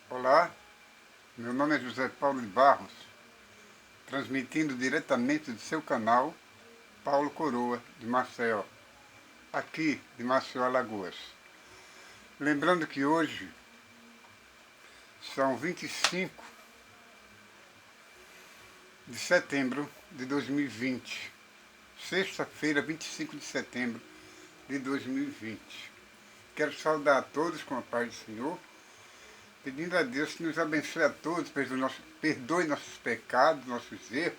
Olá, meu nome é José Paulo de Barros, transmitindo diretamente do seu canal Paulo Coroa, de Maceió, aqui de Maceió, Alagoas. Lembrando que hoje são 25 de setembro de 2020, sexta-feira, 25 de setembro de 2020. Quero saudar a todos com a paz do Senhor, pedindo a Deus que nos abençoe a todos, perdoe nossos pecados, nossos erros,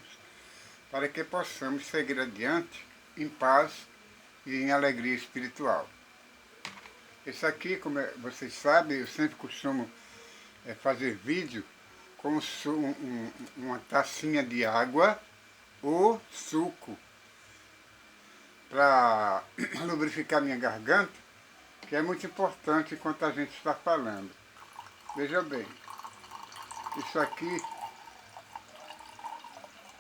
para que possamos seguir adiante em paz e em alegria espiritual. Esse aqui, como vocês sabem, eu sempre costumo fazer vídeo com uma tacinha de água ou suco para lubrificar minha garganta, que é muito importante enquanto a gente está falando. Veja bem, isso aqui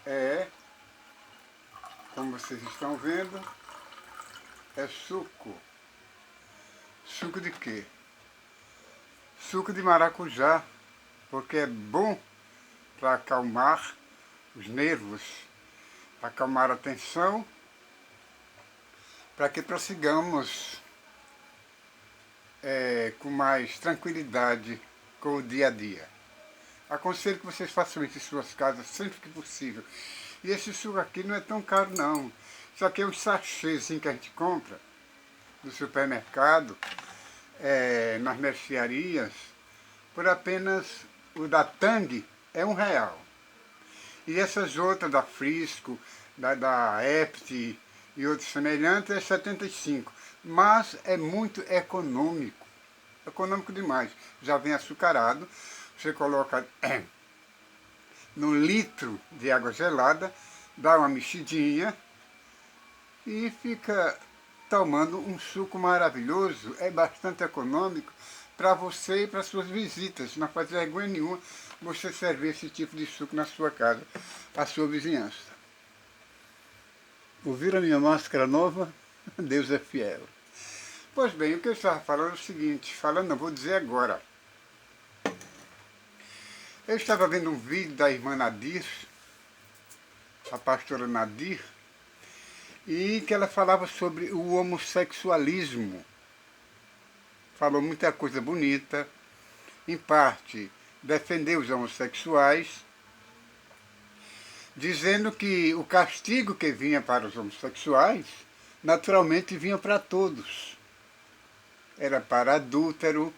é, como vocês estão vendo, é suco. Suco de quê? Suco de maracujá, porque é bom para acalmar os nervos, acalmar a tensão, para que prossigamos com mais tranquilidade com o dia a dia. Aconselho que vocês façam isso em suas casas sempre que possível. E esse suco aqui não é tão caro não. Isso aqui é um sachêzinho que a gente compra no supermercado, nas mercearias, por apenas o da Tang é R$1. E essas outras da Frisco, da Epti e outros semelhantes é 75. Mas é muito econômico. Econômico demais. Já vem açucarado. Você coloca no litro de água gelada, dá uma mexidinha e fica tomando um suco maravilhoso. É bastante econômico para você e para suas visitas. Não faz vergonha nenhuma você servir esse tipo de suco na sua casa, a sua vizinhança. Ouviram a minha máscara nova? Deus é fiel. Pois bem, o que eu estava falando é o seguinte, não, vou dizer agora. Eu estava vendo um vídeo da irmã Nadir, a pastora Nadir, e que ela falava sobre o homossexualismo. Falou muita coisa bonita, em parte defendeu os homossexuais, dizendo que o castigo que vinha para os homossexuais, naturalmente vinha para todos. Era para adúltero,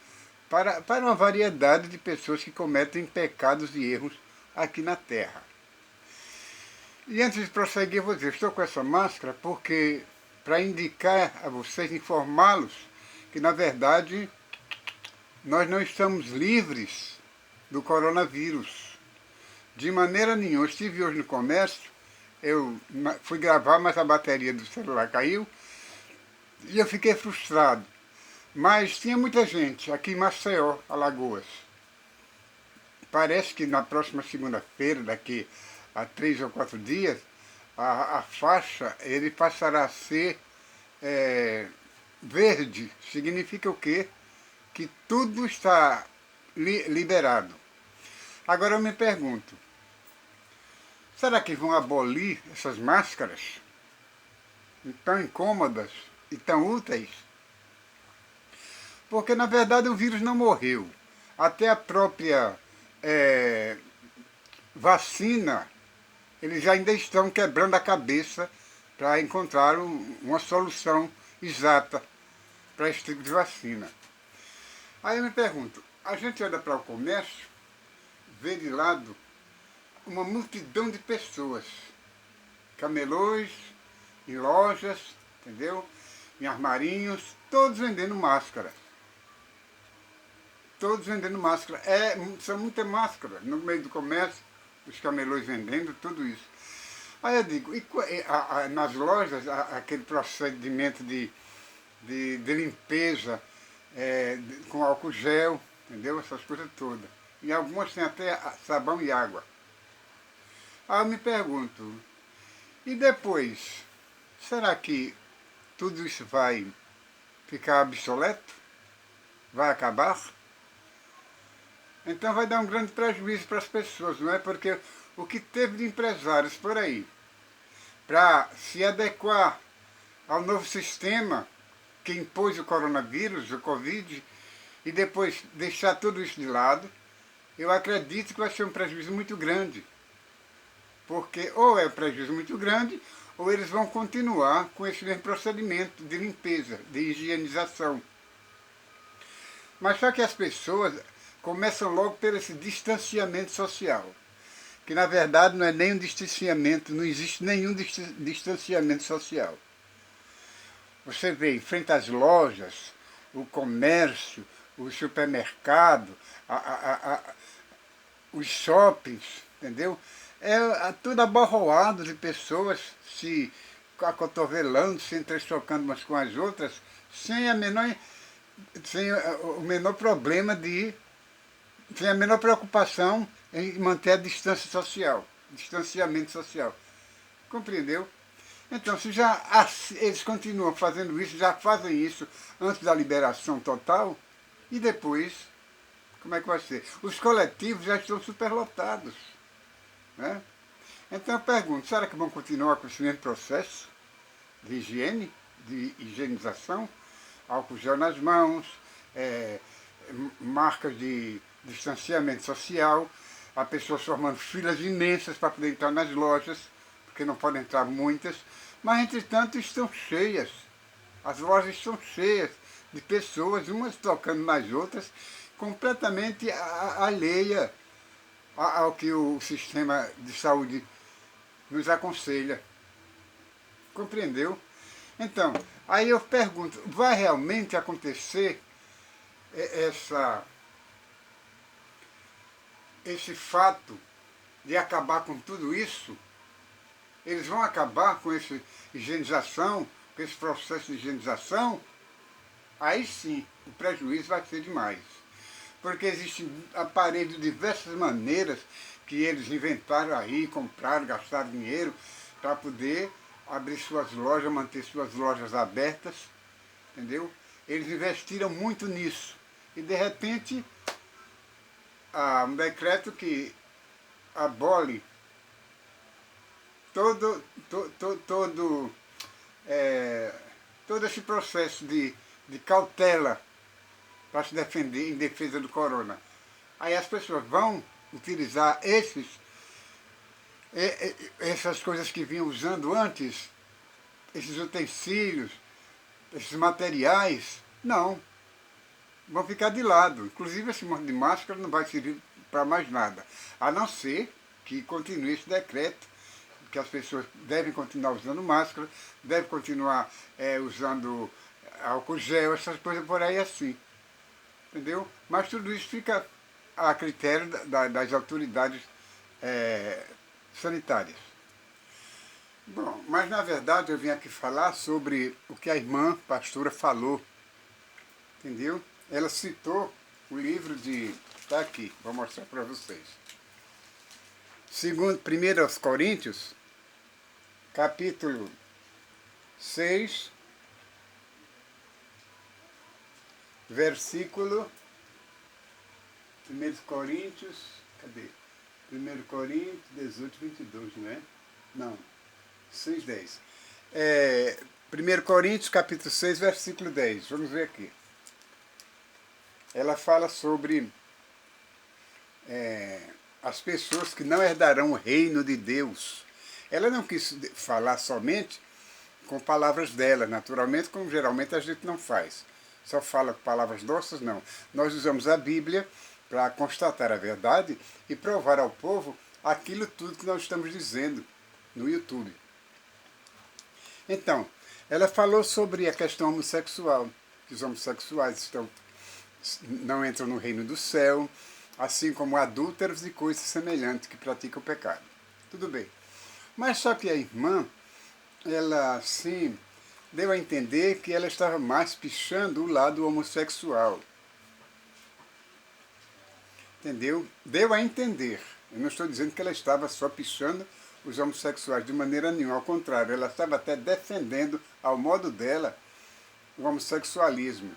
para uma variedade de pessoas que cometem pecados e erros aqui na Terra. E antes de prosseguir, eu vou dizer, estou com essa máscara porque, para indicar a vocês, informá-los, que na verdade nós não estamos livres do coronavírus. De maneira nenhuma. Eu estive hoje no comércio, eu fui gravar, mas a bateria do celular caiu, e eu fiquei frustrado. Mas tinha muita gente aqui em Maceió, Alagoas. Parece que na próxima segunda-feira, daqui a 3 ou 4 dias, a faixa ele passará a ser verde. Significa o quê? Que tudo está liberado. Agora eu me pergunto, será que vão abolir essas máscaras tão incômodas e tão úteis? Porque na verdade o vírus não morreu. Até a própria vacina, eles ainda estão quebrando a cabeça para encontrar uma solução exata para esse tipo de vacina. Aí eu me pergunto, a gente olha para o comércio, vê de lado uma multidão de pessoas, camelôs, em lojas, entendeu? Em armarinhos, todos vendendo máscara. Todos vendendo máscara. São muitas máscaras no meio do comércio, os camelôs vendendo, tudo isso. Aí eu digo, nas lojas, aquele procedimento de limpeza com álcool gel, entendeu? Essas coisas todas. E algumas têm até sabão e água. Aí eu me pergunto, e depois, será que tudo isso vai ficar obsoleto? Vai acabar? Então vai dar um grande prejuízo para as pessoas, não é? Porque o que teve de empresários por aí para se adequar ao novo sistema que impôs o coronavírus, o Covid, e depois deixar tudo isso de lado, eu acredito que vai ser um prejuízo muito grande. Porque ou é um prejuízo muito grande, ou eles vão continuar com esse mesmo procedimento de limpeza, de higienização. Mas só que as pessoas começam logo por esse distanciamento social, que na verdade não é nem um distanciamento, não existe nenhum distanciamento social. Você vê em frente às lojas, o comércio, o supermercado, os shoppings, entendeu? É tudo abarroado de pessoas se acotovelando, se entrechocando umas com as outras, sem o menor problema sem a menor preocupação em manter a distância social, distanciamento social. Compreendeu? Então, se já eles continuam fazendo isso, já fazem isso antes da liberação total, e depois, como é que vai ser? Os coletivos já estão superlotados. Né? Então eu pergunto, será que vão continuar com esse mesmo processo de higiene, de higienização? Álcool gel nas mãos, marcas de distanciamento social, a pessoa formando filas imensas para poder entrar nas lojas, porque não podem entrar muitas, mas entretanto estão cheias, as lojas estão cheias de pessoas, umas tocando nas outras, completamente alheia ao que o sistema de saúde nos aconselha. Compreendeu? Então, aí eu pergunto, vai realmente acontecer esse fato de acabar com tudo isso? Eles vão acabar com essa higienização, com esse processo de higienização? Aí sim, o prejuízo vai ser demais. Porque existem aparelhos de diversas maneiras que eles inventaram aí, compraram, gastaram dinheiro para poder abrir suas lojas, manter suas lojas abertas, entendeu? Eles investiram muito nisso. E de repente, há um decreto que abole todo esse processo de cautela para se defender em defesa do corona. Aí as pessoas vão utilizar essas coisas que vinham usando antes, esses utensílios, esses materiais, não. Vão ficar de lado. Inclusive esse monte de máscara não vai servir para mais nada. A não ser que continue esse decreto, que as pessoas devem continuar usando máscara, devem continuar usando álcool gel, essas coisas por aí assim. Entendeu? Mas tudo isso fica a critério das autoridades sanitárias. Bom, mas na verdade eu vim aqui falar sobre o que a irmã pastora falou. Entendeu? Ela citou o livro de... Está aqui, vou mostrar para vocês. 1 Coríntios, capítulo 6, versículo... 1 Coríntios, cadê? 1 Coríntios 18, 22, não é? Não, 6, 10. 1 Coríntios, capítulo 6, versículo 10. Vamos ver aqui. Ela fala sobre as pessoas que não herdarão o reino de Deus. Ela não quis falar somente com palavras dela, naturalmente, como geralmente a gente não faz. Só fala com palavras nossas, não. Nós usamos a Bíblia para constatar a verdade e provar ao povo aquilo tudo que nós estamos dizendo no YouTube. Então, ela falou sobre a questão homossexual, que os homossexuais não entram no reino do céu, assim como adúlteros e coisas semelhantes que praticam o pecado. Tudo bem. Mas só que a irmã, ela sim deu a entender que ela estava mais pichando o lado homossexual. Entendeu? Deu a entender. Eu não estou dizendo que ela estava só pichando os homossexuais de maneira nenhuma. Ao contrário, ela estava até defendendo, ao modo dela, o homossexualismo.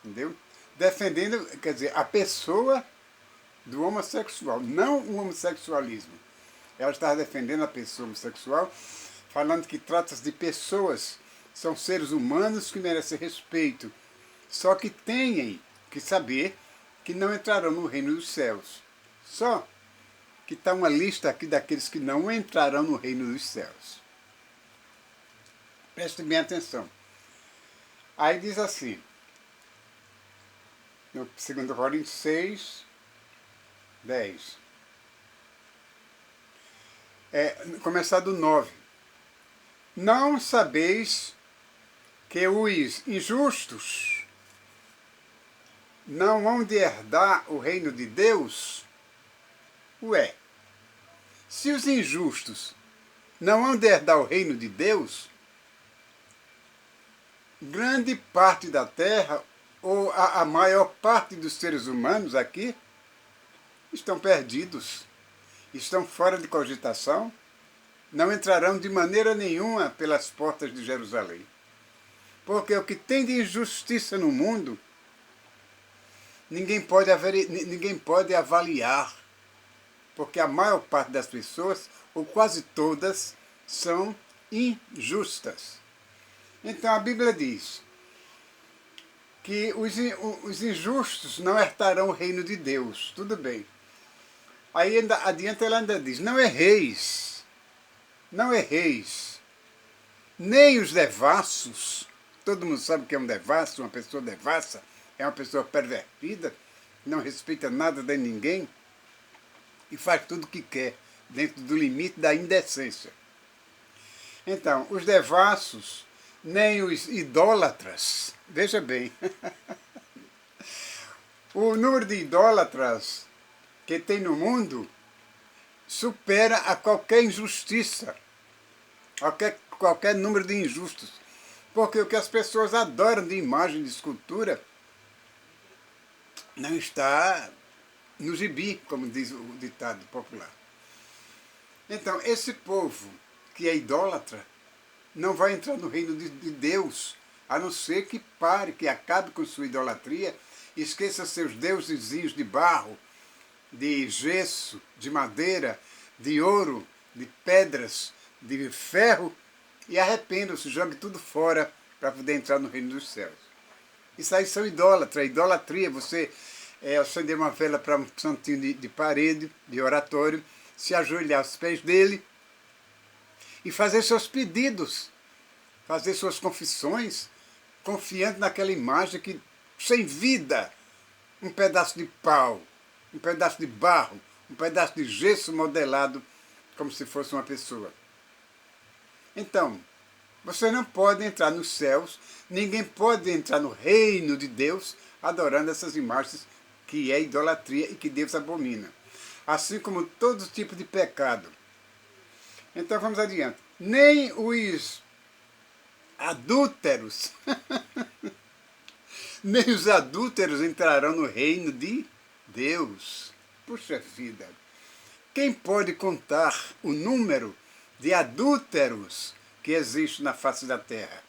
Entendeu? Defendendo, quer dizer, a pessoa do homossexual, não o homossexualismo. Ela estava defendendo a pessoa homossexual, falando que trata-se de pessoas, são seres humanos que merecem respeito, só que têm que saber que não entrarão no reino dos céus. Só que está uma lista aqui daqueles que não entrarão no reino dos céus. Preste bem atenção. Aí diz assim, no 2 Coríntios 6, 10. Começar do 9. Não sabeis que os injustos não hão de herdar o reino de Deus? Ué, se os injustos não hão de herdar o reino de Deus, grande parte da terra, ou a maior parte dos seres humanos aqui, estão perdidos, estão fora de cogitação, não entrarão de maneira nenhuma pelas portas de Jerusalém. Porque o que tem de injustiça no mundo, ninguém pode avaliar, porque a maior parte das pessoas, ou quase todas, são injustas. Então a Bíblia diz que os injustos não herdarão o reino de Deus. Tudo bem. Aí adiante ela ainda diz, não erreis, nem os devassos. Todo mundo sabe que é um devasso, uma pessoa devassa, é uma pessoa pervertida, não respeita nada de ninguém e faz tudo o que quer, dentro do limite da indecência. Então, os devassos, nem os idólatras, veja bem, o número de idólatras que tem no mundo supera a qualquer injustiça, qualquer número de injustos. Porque o que as pessoas adoram de imagem, de escultura, não está no gibi, como diz o ditado popular. Então, esse povo que é idólatra não vai entrar no reino de Deus, a não ser que pare, que acabe com sua idolatria, esqueça seus deusezinhos de barro, de gesso, de madeira, de ouro, de pedras, de ferro, e arrependa-se, jogue tudo fora para poder entrar no reino dos céus. Isso aí são idólatras. Idolatria, você acender uma vela para um santinho de parede, de oratório, se ajoelhar aos pés dele e fazer seus pedidos, fazer suas confissões, confiando naquela imagem que, sem vida, um pedaço de pau, um pedaço de barro, um pedaço de gesso modelado como se fosse uma pessoa. Então, você não pode entrar nos céus, ninguém pode entrar no reino de Deus adorando essas imagens que é idolatria e que Deus abomina. Assim como todo tipo de pecado. Então vamos adiante. Nem os adúlteros, nem os adúlteros entrarão no reino de Deus. Puxa vida! Quem pode contar o número de adúlteros que existe na face da terra?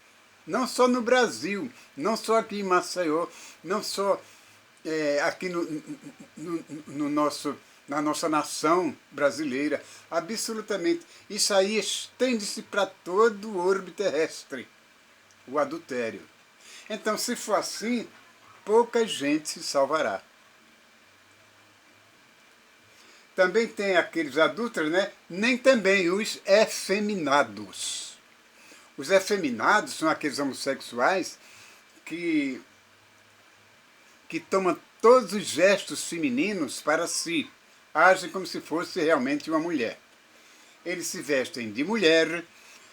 Não só no Brasil, não só aqui em Maceió, não só aqui na nossa nação brasileira, absolutamente. Isso aí estende-se para todo o orbe terrestre, o adultério. Então, se for assim, pouca gente se salvará. Também tem aqueles adúlteros, né? Nem também os efeminados. Os efeminados são aqueles homossexuais que tomam todos os gestos femininos para si, agem como se fosse realmente uma mulher. Eles se vestem de mulher,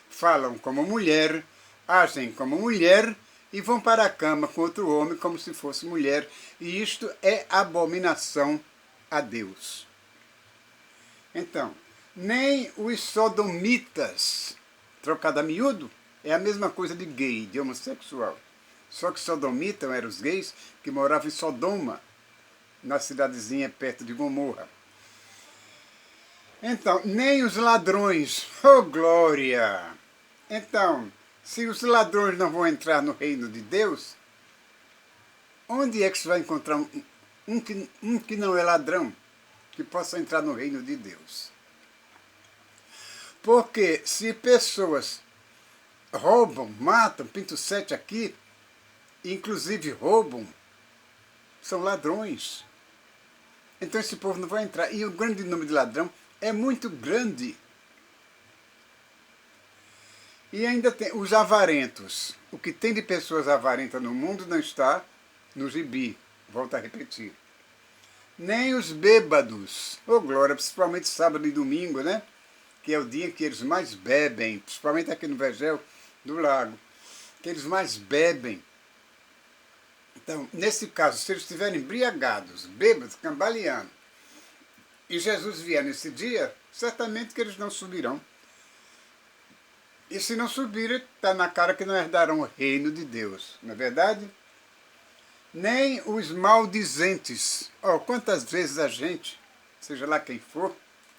falam como mulher, agem como mulher e vão para a cama com outro homem como se fosse mulher. E isto é abominação a Deus. Então, nem os sodomitas, trocado a miúdo, é a mesma coisa de gay, de homossexual. Só que sodomitas eram os gays que moravam em Sodoma, na cidadezinha perto de Gomorra. Então, nem os ladrões, oh glória! Então, se os ladrões não vão entrar no reino de Deus, onde é que você vai encontrar um que não é ladrão? que possam entrar no reino de Deus. Porque se pessoas roubam, matam, pintam sete aqui, inclusive roubam, são ladrões. Então esse povo não vai entrar. E o grande número de ladrão é muito grande. E ainda tem os avarentos. O que tem de pessoas avarentas no mundo não está no gibi. Volto a repetir. Nem os bêbados. Ô glória, principalmente sábado e domingo, né? Que é o dia que eles mais bebem. Principalmente aqui no Vergel do Lago. Que eles mais bebem. Então, nesse caso, se eles estiverem embriagados, bêbados, cambaleando, e Jesus vier nesse dia, certamente que eles não subirão. E se não subirem, está na cara que não herdarão o reino de Deus, não é verdade? Nem os maldizentes. Oh, quantas vezes a gente, seja lá quem for,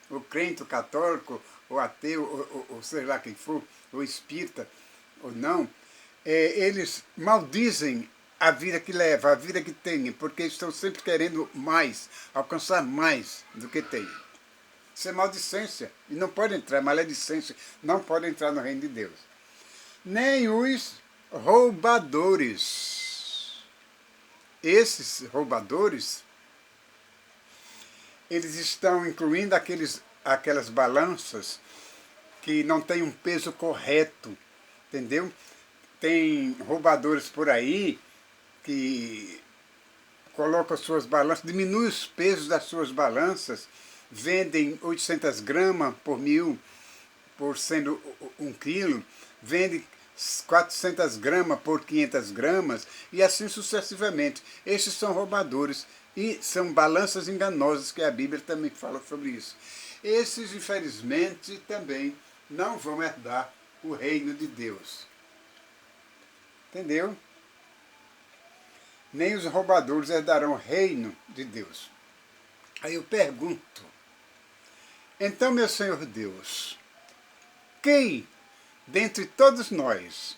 o crente, o católico, o ateu, ou seja lá quem for, o espírita ou não, eles maldizem a vida que leva, a vida que tem, porque estão sempre querendo mais, alcançar mais do que tem. Isso é maldicência, e não pode entrar, maledicência, não pode entrar no reino de Deus. Nem os roubadores. Esses roubadores, eles estão incluindo aquelas balanças que não têm um peso correto, entendeu? Tem roubadores por aí que colocam suas balanças, diminuem os pesos das suas balanças, vendem 800 gramas por 1.000, por sendo 1 quilo, vendem 400 gramas por 500 gramas, e assim sucessivamente. Esses são roubadores e são balanças enganosas, que a Bíblia também fala sobre isso. Esses, infelizmente, também não vão herdar o reino de Deus. Entendeu? Nem os roubadores herdarão o reino de Deus. Aí eu pergunto, então, meu Senhor Deus, quem dentre todos nós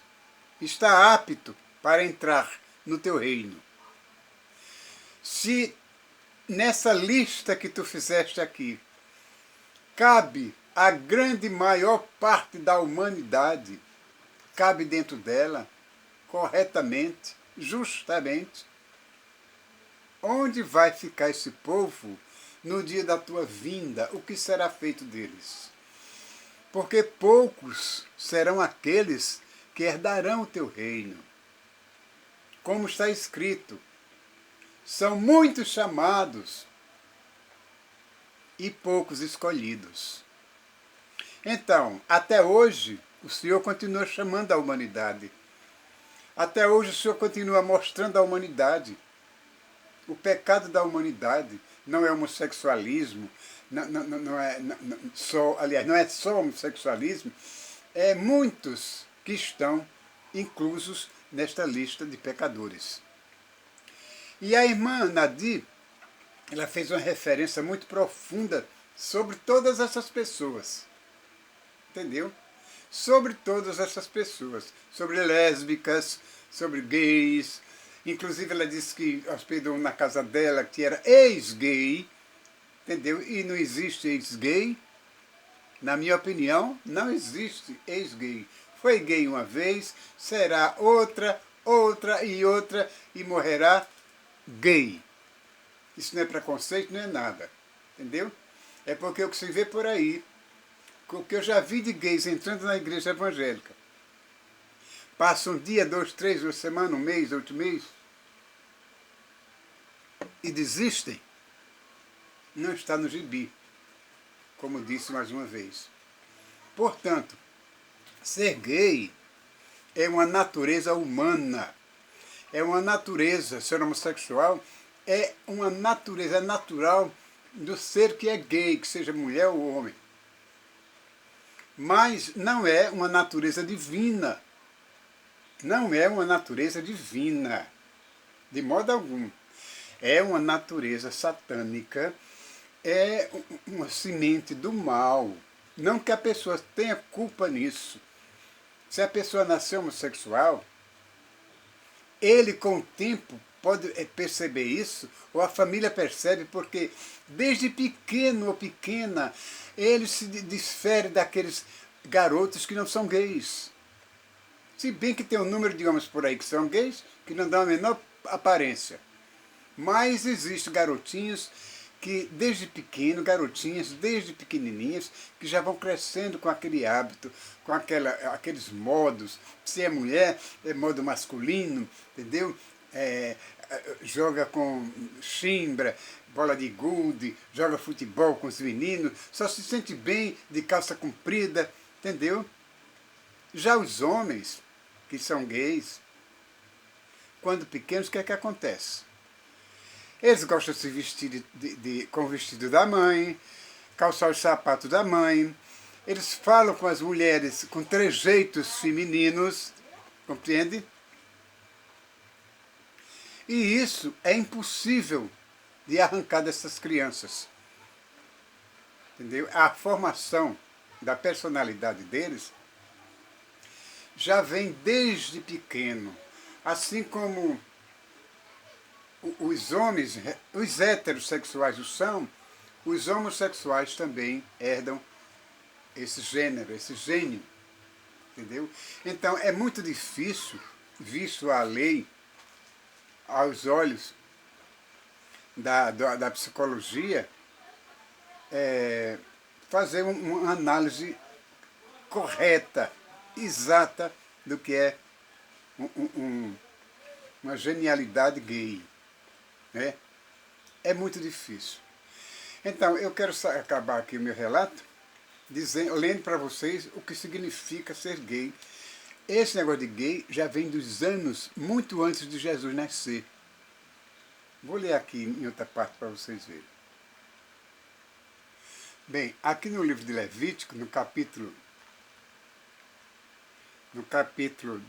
está apto para entrar no teu reino? Se nessa lista que tu fizeste aqui, cabe a grande maior parte da humanidade, cabe dentro dela, corretamente, justamente, onde vai ficar esse povo no dia da tua vinda? O que será feito deles? Porque poucos serão aqueles que herdarão o teu reino. Como está escrito, são muitos chamados e poucos escolhidos. Então, até hoje, o Senhor continua chamando a humanidade. Até hoje o Senhor continua mostrando à humanidade o pecado da humanidade. Não é homossexualismo, não é só homossexualismo, é muitos que estão inclusos nesta lista de pecadores. E a irmã Nadir, ela fez uma referência muito profunda sobre todas essas pessoas. Entendeu? Sobre todas essas pessoas. Sobre lésbicas, sobre gays. Inclusive ela disse que hospedou na casa dela que era ex-gay. Entendeu? E não existe ex-gay. Na minha opinião, não existe ex-gay. Foi gay uma vez, será outra, outra e morrerá gay. Isso não é preconceito, não é nada. Entendeu? É porque o que se vê por aí, o que eu já vi de gays entrando na igreja evangélica, passa um dia, 2, 3, uma semana, um mês, 8 meses, e desistem, não está no gibi, como disse mais uma vez. Portanto, ser gay é uma natureza humana, é uma natureza, ser homossexual é uma natureza natural do ser que é gay, que seja mulher ou homem. Mas não é uma natureza divina. Não é uma natureza divina, de modo algum. É uma natureza satânica, é uma semente do mal. Não que a pessoa tenha culpa nisso. Se a pessoa nasceu homossexual, ele com o tempo pode perceber isso, ou a família percebe, porque desde pequeno ou pequena, ele se difere daqueles garotos que não são gays. Se bem que tem um número de homens por aí que são gays, que não dão a menor aparência. Mas existem garotinhos que desde pequeno, garotinhas desde pequenininhas, que já vão crescendo com aquele hábito, com aqueles modos. Se é mulher, é modo masculino, entendeu? Joga com chimbra, bola de gude, joga futebol com os meninos, só se sente bem de calça comprida, entendeu? Já os homens, que são gays, quando pequenos, o que é que acontece? Eles gostam de se vestir com o vestido da mãe, calçar os sapatos da mãe. Eles falam com as mulheres com trejeitos femininos, compreende? E isso é impossível de arrancar dessas crianças. Entendeu? A formação da personalidade deles já vem desde pequeno. Assim como os homens, os heterossexuais o são, os homossexuais também herdam esse gênero, esse gênio, entendeu? Então é muito difícil, visto a lei, aos olhos da psicologia, fazer uma análise correta, exata do que é uma genialidade gay. Né? É muito difícil. Então, eu quero acabar aqui o meu relato lendo para vocês o que significa ser gay. Esse negócio de gay já vem dos anos muito antes de Jesus nascer. Vou ler aqui em outra parte para vocês verem. Bem, aqui no livro de Levítico, no capítulo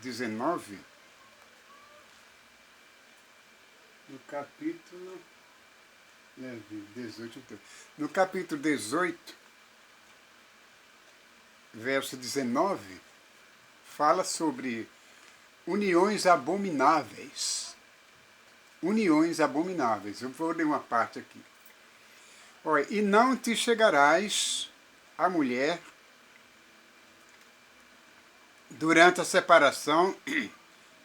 19, no capítulo 18, verso 19, fala sobre uniões abomináveis. Uniões abomináveis. Eu vou ler uma parte aqui. Olha, e não te chegarás à mulher durante a separação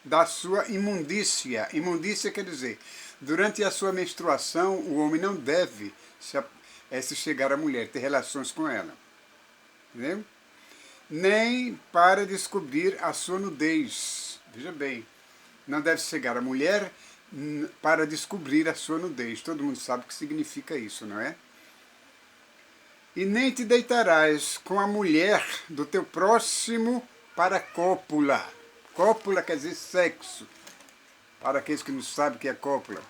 da sua imundícia. Imundícia quer dizer, durante a sua menstruação, o homem não deve se chegar à mulher, ter relações com ela. Entendeu? Nem para descobrir a sua nudez. Veja bem, não deve chegar à mulher para descobrir a sua nudez. Todo mundo sabe o que significa isso, não é? E nem te deitarás com a mulher do teu próximo para cópula. Cópula quer dizer sexo. Para aqueles que não sabem o que é cópula.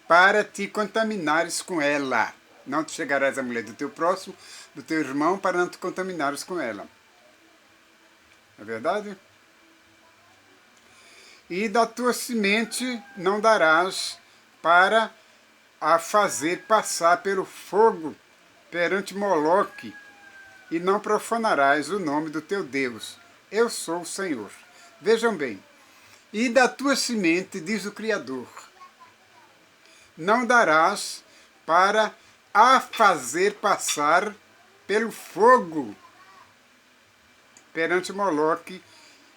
Para te contaminares com ela. Não te chegarás à mulher do teu próximo, do teu irmão, para não te contaminares com ela. Não é verdade? E da tua semente não darás para a fazer passar pelo fogo perante Moloque, e não profanarás o nome do teu Deus. Eu sou o Senhor. Vejam bem, e da tua semente, diz o Criador, não darás para a fazer passar pelo fogo perante Moloque,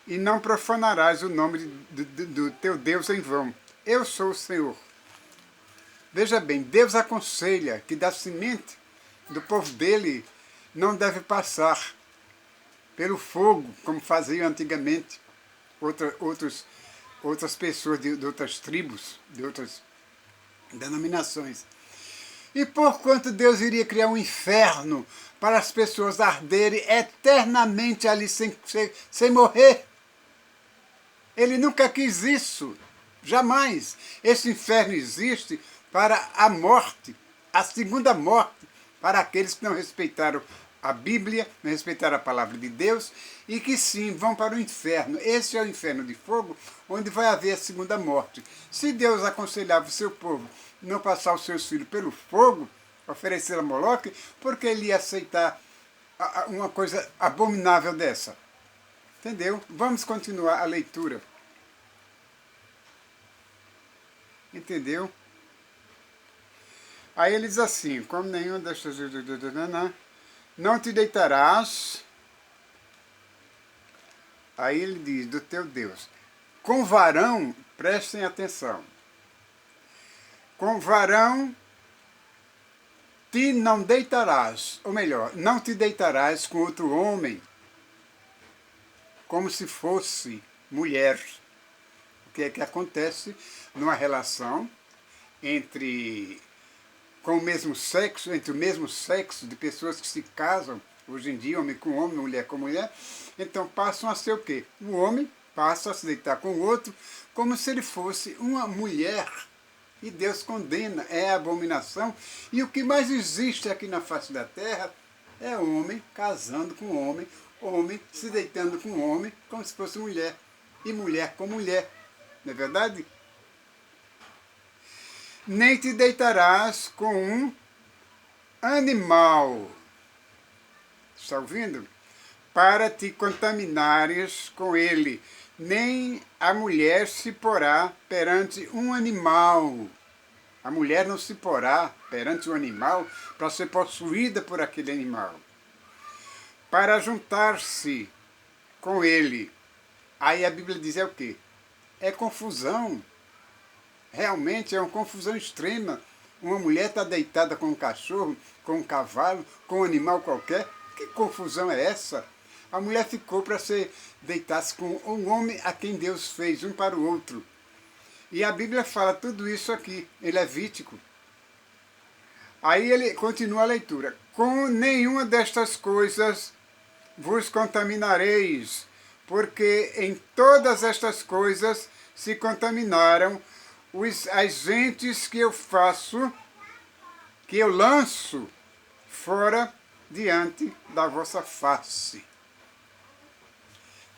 e não profanarás o nome do teu Deus em vão. Eu sou o Senhor. Veja bem, Deus aconselha que da semente do povo dele não deve passar pelo fogo, como faziam antigamente outras pessoas de outras tribos, de outras denominações. E porquanto Deus iria criar um inferno para as pessoas arderem eternamente ali sem morrer. Ele nunca quis isso, jamais. Esse inferno existe para a morte, a segunda morte, para aqueles que não respeitaram a Bíblia, não respeitaram a palavra de Deus, e que sim, vão para o inferno. Esse é o inferno de fogo, onde vai haver a segunda morte. Se Deus aconselhava o seu povo não passar os seus filhos pelo fogo, oferecer a Moloque, porque ele ia aceitar uma coisa abominável dessa? Entendeu? Vamos continuar a leitura. Entendeu? Aí ele diz assim, como nenhum destas... Não te deitarás... Aí ele diz, do teu Deus. Com varão, prestem atenção. Com varão te não deitarás, ou melhor, não te deitarás com outro homem, como se fosse mulher. O que é que acontece numa relação com o mesmo sexo, entre o mesmo sexo, de pessoas que se casam, hoje em dia, homem com homem, mulher com mulher, então passam a ser o quê? O homem passa a se deitar com o outro, como se ele fosse uma mulher. E Deus condena, é abominação. E o que mais existe aqui na face da terra é homem casando com homem, homem se deitando com homem, como se fosse mulher, e mulher com mulher. Não é verdade? Nem te deitarás com um animal. Está ouvindo? Para te contaminares com ele. Nem a mulher se porá perante um animal. A mulher não se porá perante um animal para ser possuída por aquele animal. Para juntar-se com ele. Aí a Bíblia diz é o quê? É confusão. Realmente é uma confusão extrema. Uma mulher está deitada com um cachorro, com um cavalo, com um animal qualquer. Que confusão é essa? A mulher ficou para se deitar-se com um homem a quem Deus fez, um para o outro. E a Bíblia fala tudo isso aqui, em Levítico. Aí ele continua a leitura. Com nenhuma destas coisas vos contaminareis, porque em todas estas coisas se contaminaram as gentes que eu faço, que eu lanço fora diante da vossa face.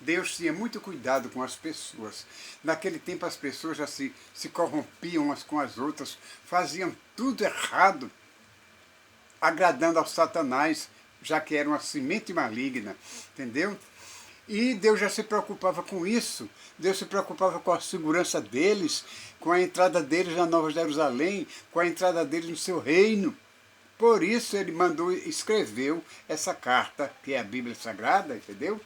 Deus tinha muito cuidado com as pessoas. Naquele tempo as pessoas já se corrompiam umas com as outras, faziam tudo errado, agradando ao Satanás, já que era uma semente maligna, entendeu? E Deus já se preocupava com isso. Deus se preocupava com a segurança deles, com a entrada deles na Nova Jerusalém, com a entrada deles no seu reino. Por isso ele escreveu essa carta, que é a Bíblia Sagrada, entendeu?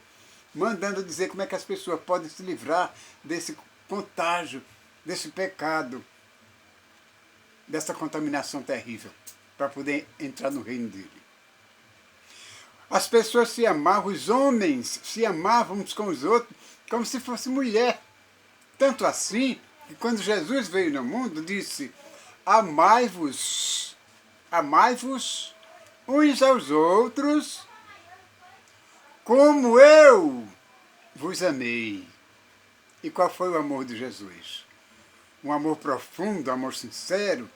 Mandando dizer como é que as pessoas podem se livrar desse contágio, desse pecado, dessa contaminação terrível, para poder entrar no reino dele. As pessoas se amavam, os homens se amavam uns com os outros, como se fosse mulher. Tanto assim, que quando Jesus veio no mundo, disse, amai-vos uns aos outros, como eu vos amei. E qual foi o amor de Jesus? Um amor profundo, um amor sincero,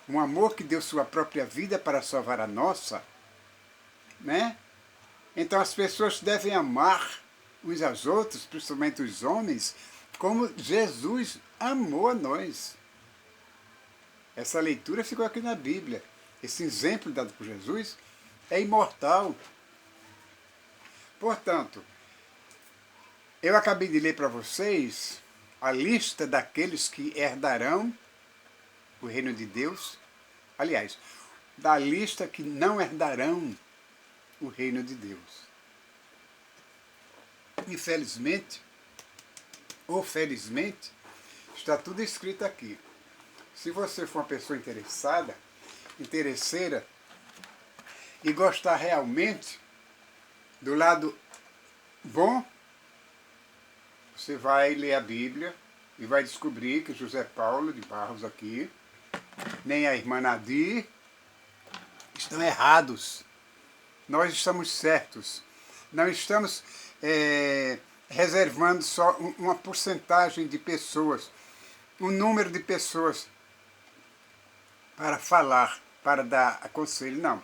um amor que deu sua própria vida para salvar a nossa, né? Então as pessoas devem amar uns aos outros, principalmente os homens, como Jesus amou a nós. Essa leitura ficou aqui na Bíblia. Esse exemplo dado por Jesus é imortal. Portanto, eu acabei de ler para vocês a lista daqueles que herdarão o reino de Deus. Aliás, da lista que não herdarão o reino de Deus. Infelizmente, ou felizmente, está tudo escrito aqui. Se você for uma pessoa interessada, interesseira, e gostar realmente do lado bom, você vai ler a Bíblia e vai descobrir que José Paulo de Barros aqui, nem a irmã Nadir, estão errados. Nós estamos certos. Não estamos reservando só uma porcentagem de pessoas, um número de pessoas para falar, para dar conselho. Não.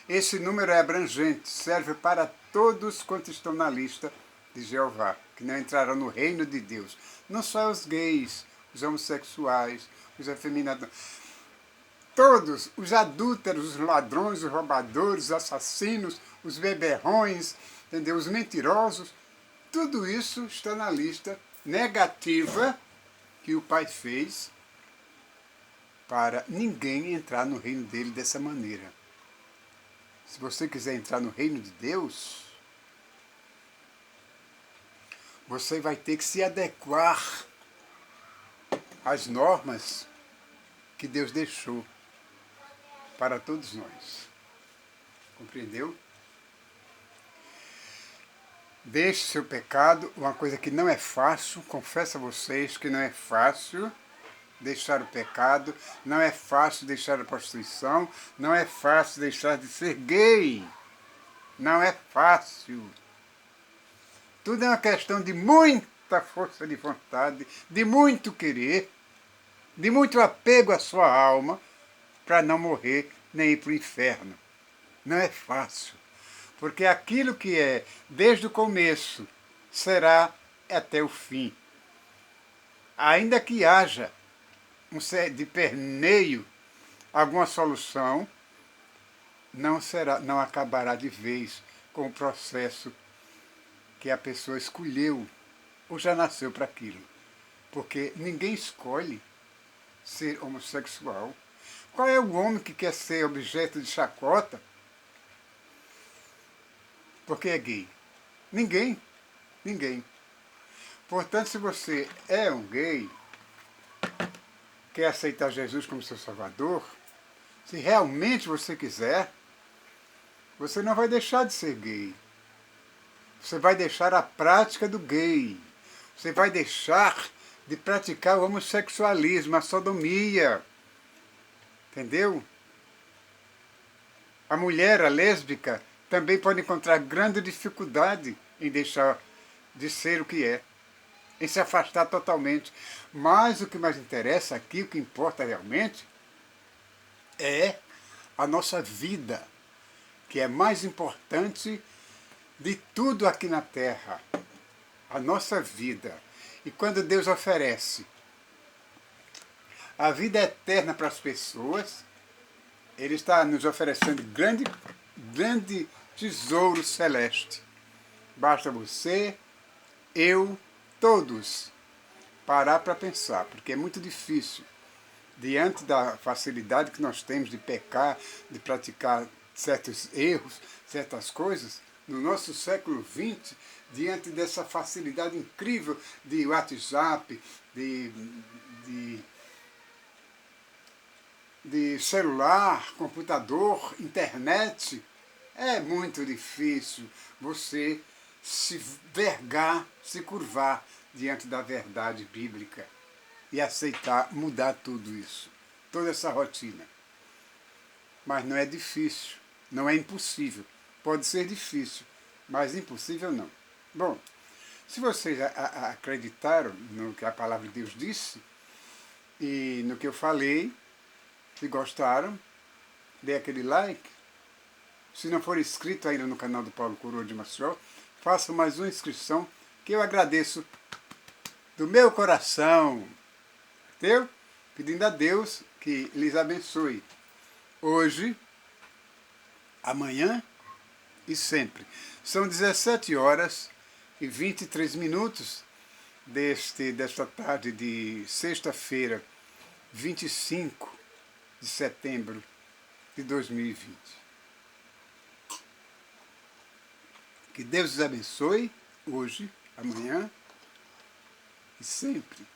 Esse número é abrangente, serve para todos quantos estão na lista de Jeová, que não entrarão no reino de Deus. Não só os gays, os homossexuais, os afeminados. Todos, os adúlteros, os ladrões, os roubadores, os assassinos, os beberrões, entendeu? Os mentirosos, tudo isso está na lista negativa que o Pai fez para ninguém entrar no reino dele dessa maneira. Se você quiser entrar no reino de Deus, você vai ter que se adequar às normas que Deus deixou para todos nós. Compreendeu? Deixe seu pecado, uma coisa que não é fácil, confesso a vocês que não é fácil deixar o pecado, não é fácil deixar a prostituição, não é fácil deixar de ser gay, não é fácil. Tudo é uma questão de muita força de vontade, de muito querer, de muito apego à sua alma, para não morrer nem ir para o inferno. Não é fácil, porque aquilo que é desde o começo será até o fim. Ainda que haja de perneio alguma solução, não acabará de vez com o processo que a pessoa escolheu ou já nasceu para aquilo. Porque ninguém escolhe ser homossexual. Qual é o homem que quer ser objeto de chacota porque é gay? Ninguém. Ninguém. Portanto, se você é um gay, quer aceitar Jesus como seu Salvador, se realmente você quiser, você não vai deixar de ser gay. Você vai deixar a prática do gay. Você vai deixar de praticar o homossexualismo, a sodomia. Entendeu? A mulher, a lésbica, também pode encontrar grande dificuldade em deixar de ser o que é, em se afastar totalmente. Mas o que mais interessa aqui, o que importa realmente, é a nossa vida, que é mais importante de tudo aqui na Terra. A nossa vida. E quando Deus oferece a vida eterna para as pessoas, Ele está nos oferecendo grande tesouro celeste. Basta você, eu, todos, parar para pensar, porque é muito difícil, diante da facilidade que nós temos de pecar, de praticar certos erros, certas coisas, no nosso século XX, diante dessa facilidade incrível de WhatsApp, de celular, computador, internet, é muito difícil você se vergar, se curvar diante da verdade bíblica e aceitar mudar tudo isso, toda essa rotina. Mas não é difícil, não é impossível. Pode ser difícil, mas impossível não. Bom, se vocês acreditaram no que a palavra de Deus disse e no que eu falei, se gostaram, dê aquele like. Se não for inscrito ainda no canal do Paulo Coroa de Maceió, faça mais uma inscrição, que eu agradeço do meu coração. Entendeu? Pedindo a Deus que lhes abençoe. Hoje, amanhã e sempre. São 17 horas e 23 minutos desta tarde de sexta-feira, 25 de setembro de 2020. Que Deus os abençoe hoje, amanhã e sempre.